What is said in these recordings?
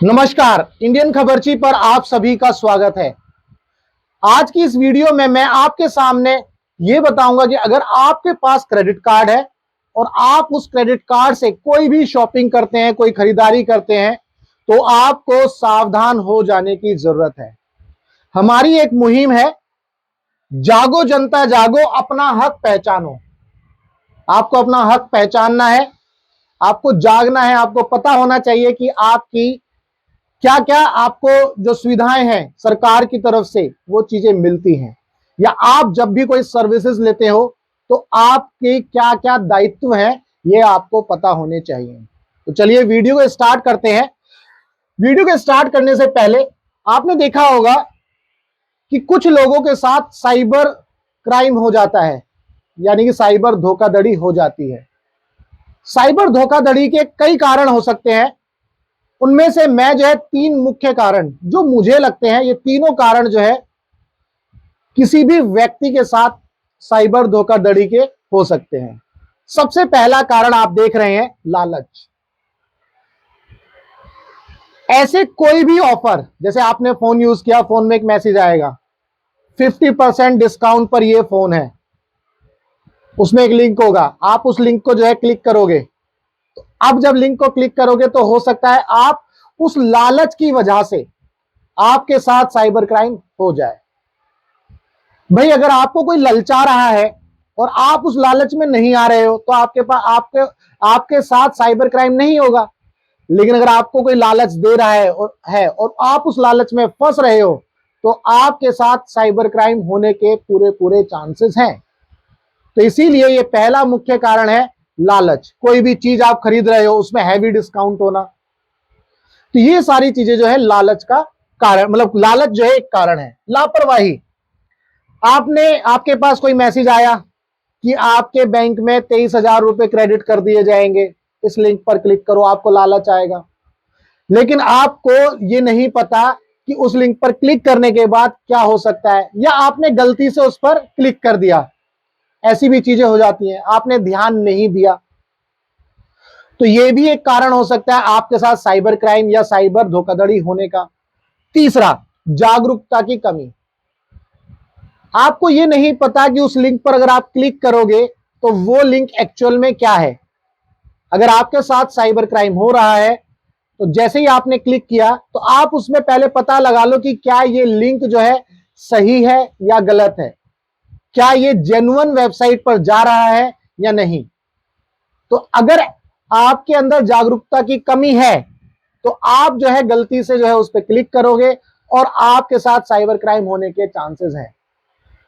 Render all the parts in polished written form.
नमस्कार, इंडियन खबरची पर आप सभी का स्वागत है। आज की इस वीडियो में मैं आपके सामने ये बताऊंगा कि अगर आपके पास क्रेडिट कार्ड है और आप उस क्रेडिट कार्ड से कोई भी शॉपिंग करते हैं, कोई खरीदारी करते हैं, तो आपको सावधान हो जाने की जरूरत है। हमारी एक मुहिम है, जागो जनता जागो, अपना हक पहचानो। आपको अपना हक पहचानना है, आपको जागना है, आपको पता होना चाहिए कि आपकी क्या क्या आपको जो सुविधाएं हैं सरकार की तरफ से वो चीजें मिलती हैं, या आप जब भी कोई सर्विसेज लेते हो तो आपके क्या क्या दायित्व हैं ये आपको पता होने चाहिए। तो चलिए वीडियो को स्टार्ट करते हैं। वीडियो को स्टार्ट करने से पहले आपने देखा होगा कि कुछ लोगों के साथ साइबर क्राइम हो जाता है, यानी कि साइबर धोखाधड़ी हो जाती है। साइबर धोखाधड़ी के कई कारण हो सकते हैं, उनमें से मैं जो है तीन मुख्य कारण जो मुझे लगते हैं, ये तीनों कारण जो है किसी भी व्यक्ति के साथ साइबर धोखाधड़ी के हो सकते हैं। सबसे पहला कारण आप देख रहे हैं, लालच। ऐसे कोई भी ऑफर, जैसे आपने फोन यूज किया, फोन में एक मैसेज आएगा 50% डिस्काउंट पर ये फोन है, उसमें एक लिंक होगा, आप उस लिंक को जो है क्लिक करोगे। तो अब जब लिंक को क्लिक करोगे तो हो सकता है आप उस लालच की वजह से आपके साथ साइबर क्राइम हो जाए। भाई अगर आपको कोई ललचा रहा है और आप उस लालच में नहीं आ रहे हो तो आपके पास आपके साथ साइबर क्राइम नहीं होगा। लेकिन अगर आपको कोई लालच दे रहा है और आप उस लालच में फंस रहे हो तो आपके साथ साइबर क्राइम होने के पूरे पूरे चांसेस हैं। तो इसीलिए ये पहला मुख्य कारण है, लालच। कोई भी चीज आप खरीद रहे हो उसमें हैवी डिस्काउंट होना, तो ये सारी चीजें जो है लालच का कारण, मतलब लालच जो है एक कारण है। लापरवाही, आपके पास कोई मैसेज आया कि आपके बैंक में 23,000 रुपए क्रेडिट कर दिए जाएंगे, इस लिंक पर क्लिक करो, आपको लालच आएगा। लेकिन आपको ये नहीं पता कि उस लिंक पर क्लिक करने के बाद क्या हो सकता है, या आपने गलती से उस पर क्लिक कर दिया, ऐसी भी चीजें हो जाती हैं, आपने ध्यान नहीं दिया। तो ये भी एक कारण हो सकता है आपके साथ साइबर क्राइम या साइबर धोखाधड़ी होने का। तीसरा, जागरूकता की कमी। आपको ये नहीं पता कि उस लिंक पर अगर आप क्लिक करोगे तो वो लिंक एक्चुअल में क्या है। अगर आपके साथ साइबर क्राइम हो रहा है तो जैसे ही आपने क्लिक किया तो आप उसमें पहले पता लगा लो कि क्या ये लिंक जो है सही है या गलत है, क्या ये जेन्युइन वेबसाइट पर जा रहा है या नहीं। तो अगर आपके अंदर जागरूकता की कमी है तो आप जो है गलती से जो है उस पर क्लिक करोगे और आपके साथ साइबर क्राइम होने के चांसेस हैं।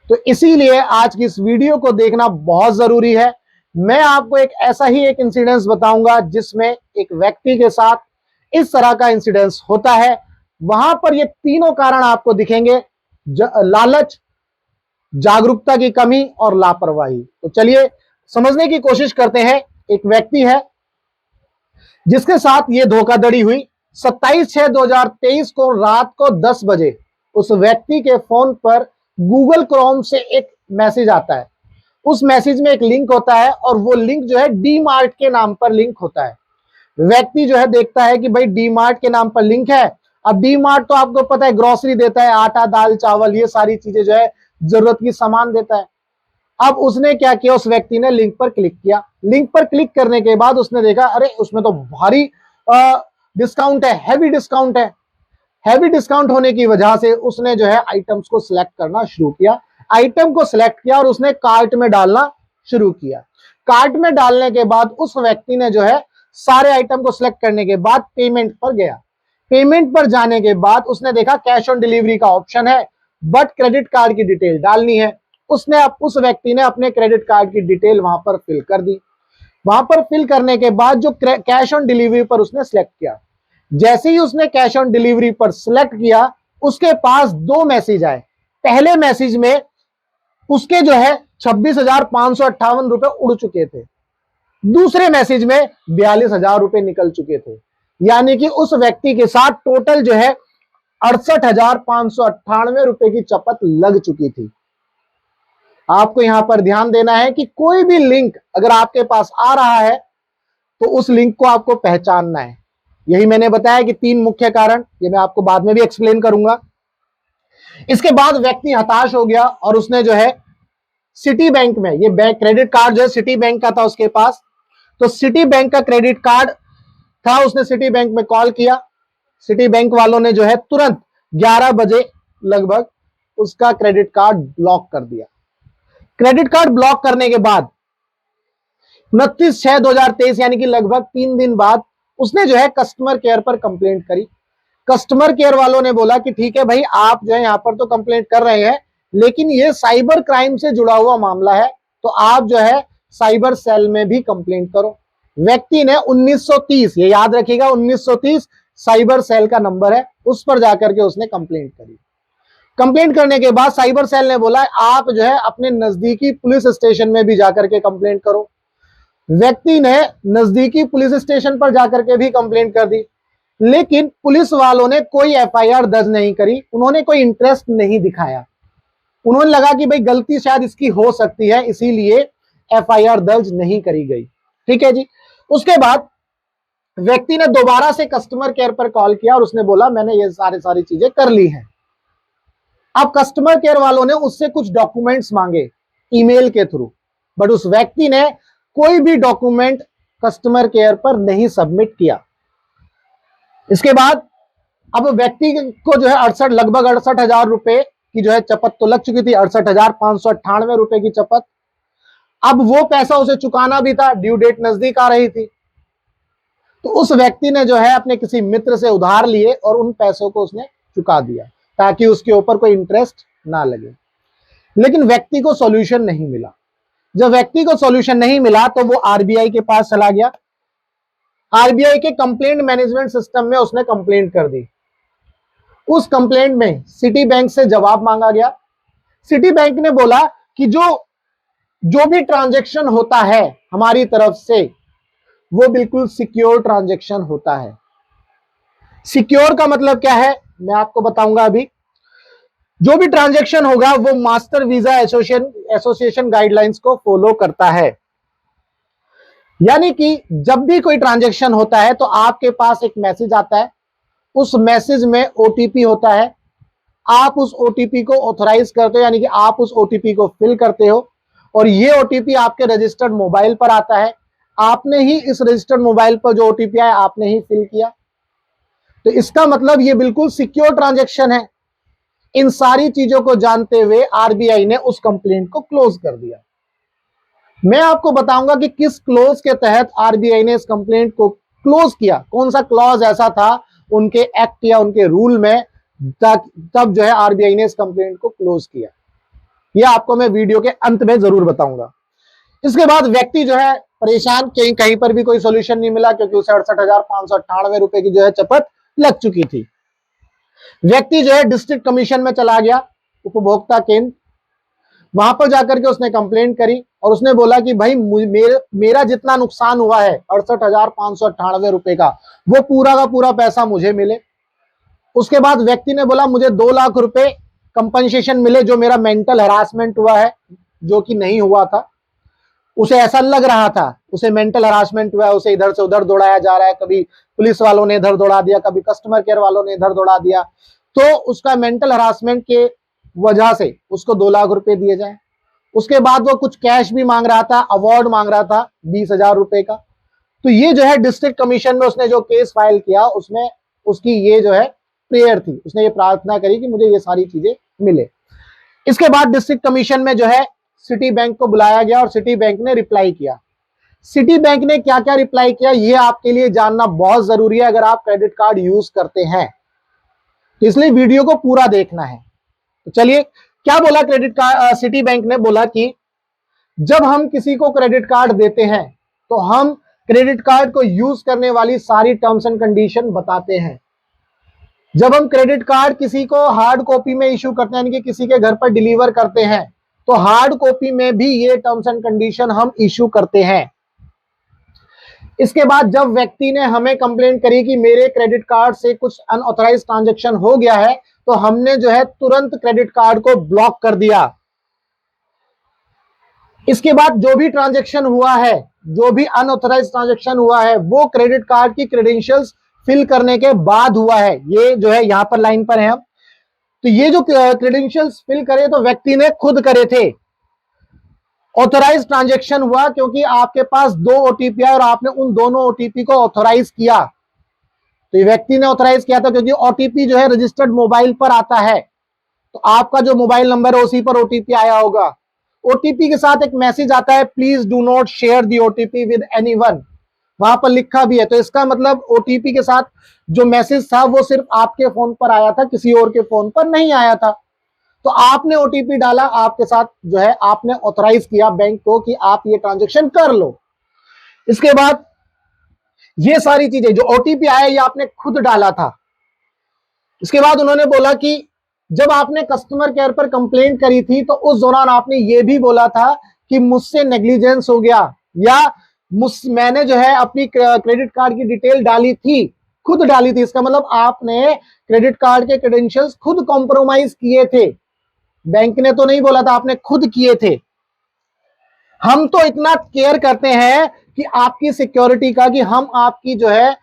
तो इसीलिए आज की इस वीडियो को देखना बहुत जरूरी है। मैं आपको एक इंसिडेंस बताऊंगा जिसमें एक व्यक्ति के साथ इस तरह का इंसिडेंस होता है। वहां पर ये तीनों कारण आपको दिखेंगे, लालच, जागरूकता की कमी और लापरवाही। तो चलिए समझने की कोशिश करते हैं। एक व्यक्ति है जिसके साथ ये धोखाधड़ी हुई। 27/6/2023 को रात को 10 बजे उस व्यक्ति के फोन पर गूगल क्रोम से एक मैसेज आता है। उस मैसेज में एक लिंक होता है और वो लिंक जो है डी मार्ट के नाम पर लिंक होता है। व्यक्ति जो है देखता है कि भाई डी मार्ट के नाम पर लिंक है। अब डी मार्ट तो आपको पता है ग्रोसरी देता है, आटा दाल चावल ये सारी चीजें जो है जरूरत की सामान देता है। अब उसने क्या किया, उस व्यक्ति ने लिंक पर क्लिक किया। लिंक पर क्लिक करने के बाद उसने देखा अरे उसमें तो भारी डिस्काउंट है, हैवी डिस्काउंट है। हैवी डिस्काउंट होने की वजह से उसने जो है आइटम्स को सिलेक्ट करना शुरू किया। आइटम को सिलेक्ट किया और उसने कार्ट में डालना शुरू किया। कार्ट में डालने के बाद उस व्यक्ति ने जो है सारे आइटम को सिलेक्ट करने के बाद पेमेंट पर गया। पेमेंट पर जाने के बाद उसने देखा कैश ऑन डिलीवरी का ऑप्शन है, बट क्रेडिट कार्ड की डिटेल डालनी है। उस व्यक्ति ने अपने क्रेडिट कार्ड की डिटेल वहां पर फिल कर दी। वहां पर फिल करने के बाद जो कैश ऑन डिलीवरी पर उसने सिलेक्ट किया, जैसे ही उसने कैश ऑन डिलीवरी पर सिलेक्ट किया उसके पास दो मैसेज आए। पहले मैसेज में उसके जो है 26,558 रुपए उड़ चुके थे। दूसरे मैसेज में 42,000 रुपए निकल चुके थे। यानी कि उस व्यक्ति के साथ टोटल जो है 68,598 रुपए की चपत लग चुकी थी। आपको यहां पर ध्यान देना है कि कोई भी लिंक अगर आपके पास आ रहा है तो उस लिंक को आपको पहचानना है। यही मैंने बताया कि 3 मुख्य कारण, ये मैं आपको बाद में भी एक्सप्लेन करूंगा। इसके बाद व्यक्ति हताश हो गया और उसने जो है सिटी बैंक में, ये बैंक क्रेडिट कार्ड जो है सिटी बैंक का था उसके पास, तो सिटी बैंक का क्रेडिट कार्ड था, उसने सिटी बैंक में कॉल किया। सिटी बैंक वालों ने जो है तुरंत 11 बजे लगभग उसका क्रेडिट कार्ड ब्लॉक कर दिया। क्रेडिट कार्ड ब्लॉक करने के बाद 29/6/2023 यानी कि लगभग 3 दिन बाद उसने जो है कस्टमर केयर पर कंप्लेंट करी। कस्टमर केयर वालों ने बोला कि ठीक है भाई, आप जो है यहां पर तो कंप्लेंट कर रहे हैं, लेकिन ये साइबर क्राइम से जुड़ा हुआ मामला है, तो आप जो है साइबर सेल में भी कंप्लेंट करो। व्यक्ति ने 1930, ये याद रखिएगा 1930 साइबर सेल का नंबर है, उस पर जाकर के उसने कंप्लेंट करी। कंप्लेंट करने के बाद साइबर सेल ने बोला आप जो है अपने नजदीकी पुलिस स्टेशन में भी जाकर के कंप्लेंट करो। व्यक्ति ने नजदीकी पुलिस स्टेशन पर जाकर के भी कंप्लेंट कर दी, लेकिन पुलिस वालों ने कोई एफआईआर दर्ज नहीं करी, उन्होंने कोई इंटरेस्ट नहीं दिखाया। उन्होंने लगा कि भाई गलती शायद इसकी हो सकती है, इसीलिए एफआईआर दर्ज नहीं करी गई। ठीक है जी। उसके बाद व्यक्ति ने दोबारा से कस्टमर केयर पर कॉल किया और उसने बोला मैंने ये सारी चीजें कर ली हैं। अब कस्टमर केयर वालों ने उससे कुछ डॉक्यूमेंट्स मांगे ईमेल के थ्रू, बट उस व्यक्ति ने कोई भी डॉक्यूमेंट कस्टमर केयर पर नहीं सबमिट किया। इसके बाद अब व्यक्ति को जो है लगभग 68,000 रुपए की जो है चपत तो लग चुकी थी, 68,598 रुपए की चपत। अब वो पैसा उसे चुकाना भी था, ड्यू डेट नजदीक आ रही थी, तो उस व्यक्ति ने जो है अपने किसी मित्र से उधार लिए और उन पैसों को उसने चुका दिया ताकि उसके ऊपर कोई इंटरेस्ट ना लगे। लेकिन व्यक्ति को सॉल्यूशन नहीं मिला। जब व्यक्ति को सॉल्यूशन नहीं मिला तो वो आरबीआई के पास चला गया। आरबीआई के कंप्लेंट मैनेजमेंट सिस्टम में उसने कंप्लेंट कर दी। उस कंप्लेंट में सिटी बैंक से जवाब मांगा गया। सिटी बैंक ने बोला कि जो भी ट्रांजैक्शन होता है हमारी तरफ से वो बिल्कुल सिक्योर ट्रांजैक्शन होता है। सिक्योर का मतलब क्या है मैं आपको बताऊंगा अभी। जो भी ट्रांजैक्शन होगा वो मास्टर वीजा एसोसिएशन गाइडलाइंस को फॉलो करता है। यानी कि जब भी कोई ट्रांजैक्शन होता है तो आपके पास एक मैसेज आता है, उस मैसेज में ओटीपी होता है, आप उस ओटीपी को ऑथराइज करते हो, यानी कि आप उस ओटीपी को फिल करते हो और ये ओटीपी आपके रजिस्टर्ड मोबाइल पर आता है। आपने ही इस रजिस्टर्ड मोबाइल पर जो ओटीपी आया आपने ही फिल किया, तो इसका मतलब ये बिल्कुल सिक्योर ट्रांजैक्शन है। इन सारी चीजों को जानते हुए आरबीआई ने उस कंप्लेंट को क्लोज कर दिया। मैं आपको बताऊंगा कि किस क्लॉज के तहत आरबीआई ने इस कंप्लेंट को क्लोज किया, कौन सा क्लॉज ऐसा था उनके एक्ट या उनके रूल में, तब जो है आरबीआई ने इस कंप्लेंट को क्लोज किया। यह आपको मैं वीडियो के अंत में जरूर बताऊंगा। इसके बाद व्यक्ति जो है परेशान, कहीं पर भी कोई सोल्यूशन नहीं मिला क्योंकि उसे 68,598 रुपए की जो है चपत लग चुकी थी। व्यक्ति जो है डिस्ट्रिक्ट कमीशन में चला गया, उपभोक्ता केंद्र, वहां पर जाकर के उसने कंप्लेंट करी और उसने बोला कि भाई मेरा जितना नुकसान हुआ है 68,598 रुपए का, वो पूरा का पूरा पैसा मुझे मिले। उसके बाद व्यक्ति ने बोला मुझे 2 लाख रुपए कंपनसेशन मिले, जो मेरा मेंटल हरासमेंट हुआ है, जो कि नहीं हुआ था। उसे ऐसा लग रहा था उसे मेंटल हरासमेंट हुआ है, उसे इधर से उधर दौड़ाया जा रहा है, कभी पुलिस वालों ने इधर दौड़ा दिया, कभी कस्टमर केयर वालों ने इधर दौड़ा दिया, तो उसका मेंटल हरासमेंट के वजह से उसको 2 लाख रुपए दिए जाए। उसके बाद वो कुछ कैश भी मांग रहा था, अवार्ड मांग रहा था 20,000 रुपए का। तो ये जो है डिस्ट्रिक्ट कमीशन में उसने जो केस फाइल किया उसमें उसकी ये जो है प्रेयर थी, उसने ये प्रार्थना करी कि मुझे ये सारी चीजें मिले। इसके बाद डिस्ट्रिक्ट कमीशन में जो है सिटी बैंक को बुलाया गया और सिटी बैंक ने रिप्लाई किया। सिटी बैंक ने क्या क्या रिप्लाई किया ये आपके लिए जानना बहुत जरूरी है अगर आप क्रेडिट कार्ड यूज करते हैं, तो इसलिए वीडियो को पूरा देखना है। तो चलिए क्या बोला क्रेडिट कार्ड, सिटी बैंक ने बोला कि जब हम किसी को क्रेडिट कार्ड देते हैं तो हम क्रेडिट कार्ड को यूज करने वाली सारी टर्म्स एंड कंडीशन बताते हैं। जब हम क्रेडिट कार्ड किसी को हार्ड कॉपी में इश्यू करते हैं, यानी कि किसी के घर पर डिलीवर करते हैं, तो हार्ड कॉपी में भी ये टर्म्स एंड कंडीशन हम इश्यू करते हैं। इसके बाद जब व्यक्ति ने हमें कंप्लेंट करी कि मेरे क्रेडिट कार्ड से कुछ अनऑथराइज्ड ट्रांजैक्शन हो गया है, तो हमने जो है तुरंत क्रेडिट कार्ड को ब्लॉक कर दिया। इसके बाद जो भी ट्रांजैक्शन हुआ है, जो भी अनऑथराइज्ड ट्रांजैक्शन हुआ है, वो क्रेडिट कार्ड की क्रेडेंशियल्स फिल करने के बाद हुआ है। ये जो है यहां पर लाइन पर है हम, तो ये जो क्रेडेंशियल्स फिल करे तो व्यक्ति ने खुद करे थे। ऑथोराइज ट्रांजैक्शन हुआ क्योंकि आपके पास 2 ओटीपी है और आपने उन दोनों ओटीपी को ऑथोराइज किया। तो ये व्यक्ति ने ऑथोराइज किया था क्योंकि ओटीपी जो है रजिस्टर्ड मोबाइल पर आता है, तो आपका जो मोबाइल नंबर है उसी पर ओटीपी आया होगा। ओटीपी के साथ एक मैसेज आता है, please do not share the OTP with anyone, वहां पर लिखा भी है। तो इसका मतलब ओटीपी के साथ जो मैसेज था वो सिर्फ आपके फोन पर आया था, किसी और के फोन पर नहीं आया था। तो आपने ओटीपी डाला, आपके साथ जो है आपने ऑथराइज किया बैंक को कि आप ये ट्रांजेक्शन कर लो। इसके बाद ये सारी चीजें जो ओटीपी आया ये आपने खुद डाला था। इसके बाद उन्होंने बोला कि जब आपने कस्टमर केयर पर कंप्लेंट करी थी तो उस दौरान आपने ये भी बोला था कि मुझसे नेग्लिजेंस हो गया, या मैंने जो है अपनी क्रेडिट कार्ड की डिटेल डाली थी, खुद डाली थी। इसका मतलब आपने क्रेडिट कार्ड के क्रेडेंशियल्स खुद कॉम्प्रोमाइज किए थे, बैंक ने तो नहीं बोला था, आपने खुद किए थे। हम तो इतना केयर करते हैं कि आपकी सिक्योरिटी का, कि हम आपकी जो है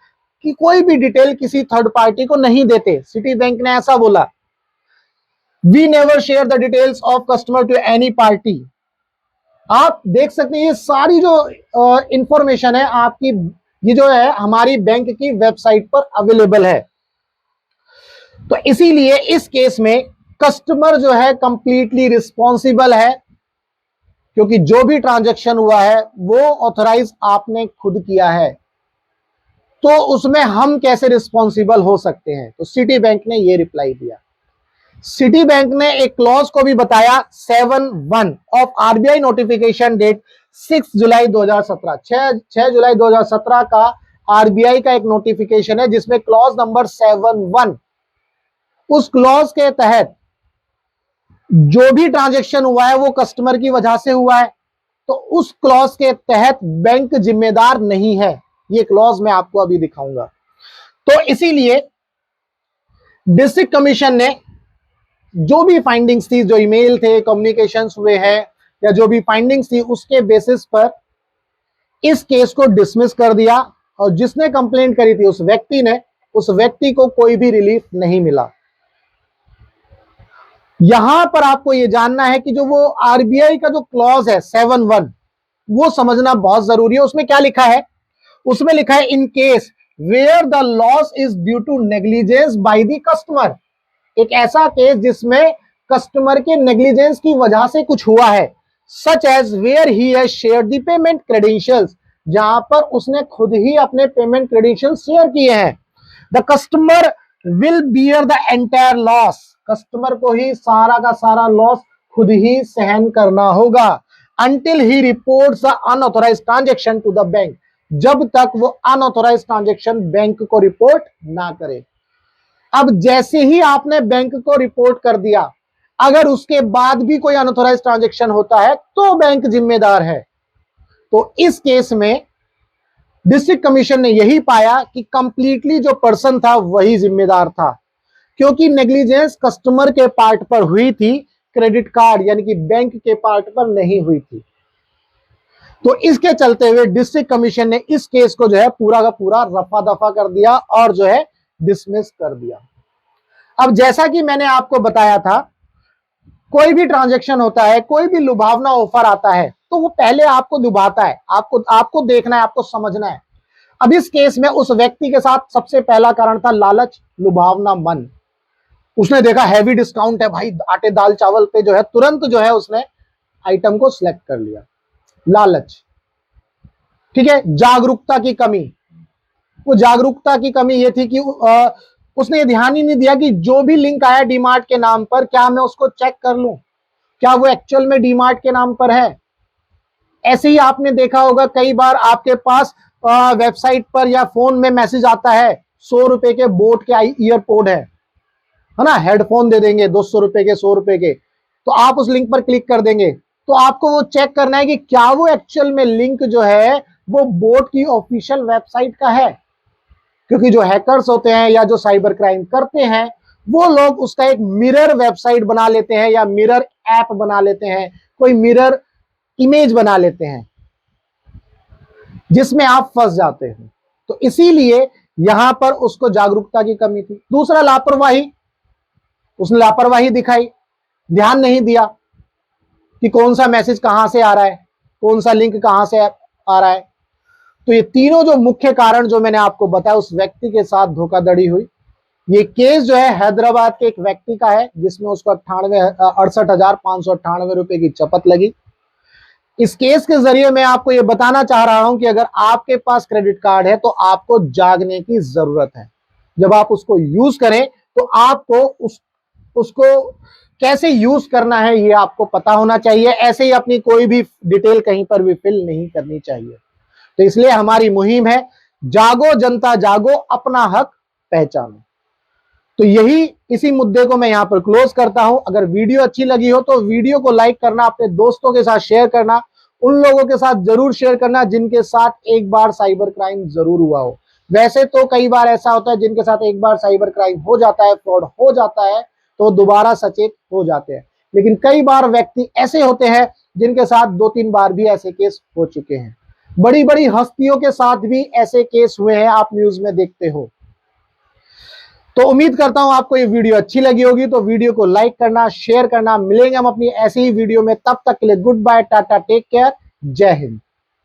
कि कोई भी डिटेल किसी थर्ड पार्टी को नहीं देते। सिटी बैंक ने ऐसा बोला, we never share the details of customer to any party. आप देख सकते हैं ये सारी जो इंफॉर्मेशन है आपकी, ये जो है हमारी बैंक की वेबसाइट पर अवेलेबल है। तो इसीलिए इस केस में कस्टमर जो है कंप्लीटली रिस्पॉन्सिबल है, क्योंकि जो भी ट्रांजैक्शन हुआ है वो ऑथराइज आपने खुद किया है, तो उसमें हम कैसे रिस्पॉन्सिबल हो सकते हैं। तो सिटी बैंक ने ये रिप्लाई दिया। सिटी बैंक ने एक क्लॉज को भी बताया, 7(1) ऑफ आरबीआई नोटिफिकेशन डेट 6 जुलाई 2017, 6 जुलाई 2017 का आरबीआई का एक नोटिफिकेशन है जिसमें क्लॉज नंबर 7(1), उस क्लॉज के तहत जो भी ट्रांजैक्शन हुआ है वो कस्टमर की वजह से हुआ है, तो उस क्लॉज के तहत बैंक जिम्मेदार नहीं है। ये क्लॉज मैं आपको अभी दिखाऊंगा। तो इसीलिए डिस्ट्रिक्ट कमीशन ने जो भी फाइंडिंग्स थी, जो ईमेल थे, कम्युनिकेशंस हुए हैं, या जो भी फाइंडिंग्स थी, उसके बेसिस पर इस केस को डिसमिस कर दिया। और जिसने कंप्लेंट करी थी उस व्यक्ति को कोई भी रिलीफ नहीं मिला। यहां पर आपको यह जानना है कि जो वो आरबीआई का जो क्लॉज है 7(1), वो समझना बहुत जरूरी है। उसमें क्या लिखा है? उसमें लिखा है, in case where the loss is due to negligence by the customer. एक ऐसा केस जिसमें कस्टमर के नेग्लिजेंस की वजह से कुछ हुआ है, such as where he has shared the payment credentials, जहां पर उसने खुद ही अपने पेमेंट क्रेडेंशियल्स शेयर किए हैं। The customer will bear the entire loss, customer को ही सारा का सारा लॉस खुद ही सहन करना होगा, until he reports the unauthorised transaction to the bank, जब तक वो अनऑथराइज्ड ट्रांजैक्शन बैंक को रिपोर्ट ना करे। अब जैसे ही आपने बैंक को रिपोर्ट कर दिया, अगर उसके बाद भी कोई अनऑथराइज्ड ट्रांजैक्शन होता है तो बैंक जिम्मेदार है। तो इस केस में डिस्ट्रिक्ट कमीशन ने यही पाया कि कंप्लीटली जो पर्सन था वही जिम्मेदार था, क्योंकि नेग्लिजेंस कस्टमर के पार्ट पर हुई थी, क्रेडिट कार्ड यानी कि बैंक के पार्ट पर नहीं हुई थी। तो इसके चलते हुए डिस्ट्रिक्ट कमीशन ने इस केस को जो है पूरा का पूरा रफा दफा कर दिया और जो है डिसमिस कर दिया। अब जैसा कि मैंने आपको बताया था, कोई भी ट्रांजैक्शन होता है, कोई भी लुभावना ऑफर आता है, तो वो पहले आपको लुभाता है, आपको देखना है, आपको समझना है। अब इस केस में उस व्यक्ति के साथ सबसे पहला कारण था लालच, लुभावना मन। उसने देखा हैवी डिस्काउंट है भाई, आटे दाल चावल पे जो है तुरंत जो है उसने आइटम को सिलेक्ट कर लिया। लालच, ठीक है। जागरूकता की कमी, वो जागरूकता की कमी ये थी कि उसने ये ध्यान ही नहीं दिया कि जो भी लिंक आया डीमार्ट के नाम पर, क्या मैं उसको चेक कर लूं, क्या वो एक्चुअल में डीमार्ट के नाम पर है। ऐसे ही आपने देखा होगा कई बार आपके पास वेबसाइट पर या फोन में मैसेज आता है, 100 रुपए के बोट के ईयरपोड है ना, हेडफोन दे देंगे 200 रुपए के, 100 रुपए के, तो आप उस लिंक पर क्लिक कर देंगे। तो आपको वो चेक करना है कि क्या वो एक्चुअल में लिंक जो है वो बोट की ऑफिशियल वेबसाइट का है, क्योंकि जो हैकर्स होते हैं या जो साइबर क्राइम करते हैं वो लोग उसका एक मिरर वेबसाइट बना लेते हैं या मिरर ऐप बना लेते हैं, कोई मिरर इमेज बना लेते हैं जिसमें आप फंस जाते हैं। तो इसीलिए यहां पर उसको जागरूकता की कमी थी। दूसरा, लापरवाही, उसने लापरवाही दिखाई, ध्यान नहीं दिया कि कौन सा मैसेज कहां से आ रहा है, कौन सा लिंक कहां से आ रहा है। तो ये तीनों जो मुख्य कारण जो मैंने आपको बताया, उस व्यक्ति के साथ धोखाधड़ी हुई। ये केस जो है हैदराबाद के एक व्यक्ति का है, जिसमें उसको 68,598 रुपए की चपत लगी। इस केस के जरिए मैं आपको ये बताना चाह रहा हूं कि अगर आपके पास क्रेडिट कार्ड है तो आपको जागने की जरूरत है। जब आप उसको यूज करें तो आपको उसको कैसे यूज करना है ये आपको पता होना चाहिए। ऐसे ही अपनी कोई भी डिटेल कहीं पर भी फिल नहीं करनी चाहिए। तो इसलिए हमारी मुहिम है, जागो जनता जागो, अपना हक पहचानो। तो यही, इसी मुद्दे को मैं यहां पर क्लोज करता हूं। अगर वीडियो अच्छी लगी हो तो वीडियो को लाइक करना, अपने दोस्तों के साथ शेयर करना, उन लोगों के साथ जरूर शेयर करना जिनके साथ एक बार साइबर क्राइम जरूर हुआ हो। वैसे तो कई बार ऐसा होता है जिनके साथ एक बार साइबर क्राइम हो जाता है, फ्रॉड हो जाता है, तो दोबारा सचेत हो जाते हैं। लेकिन कई बार व्यक्ति ऐसे होते हैं जिनके साथ 2-3 बार भी ऐसे केस हो चुके हैं। बड़ी बड़ी हस्तियों के साथ भी ऐसे केस हुए हैं, आप न्यूज में देखते हो। तो उम्मीद करता हूं आपको ये वीडियो अच्छी लगी होगी। तो वीडियो को लाइक करना, शेयर करना। मिलेंगे हम अपनी ऐसी ही वीडियो में, तब तक के लिए good bye, tata, take care, जय हिंद।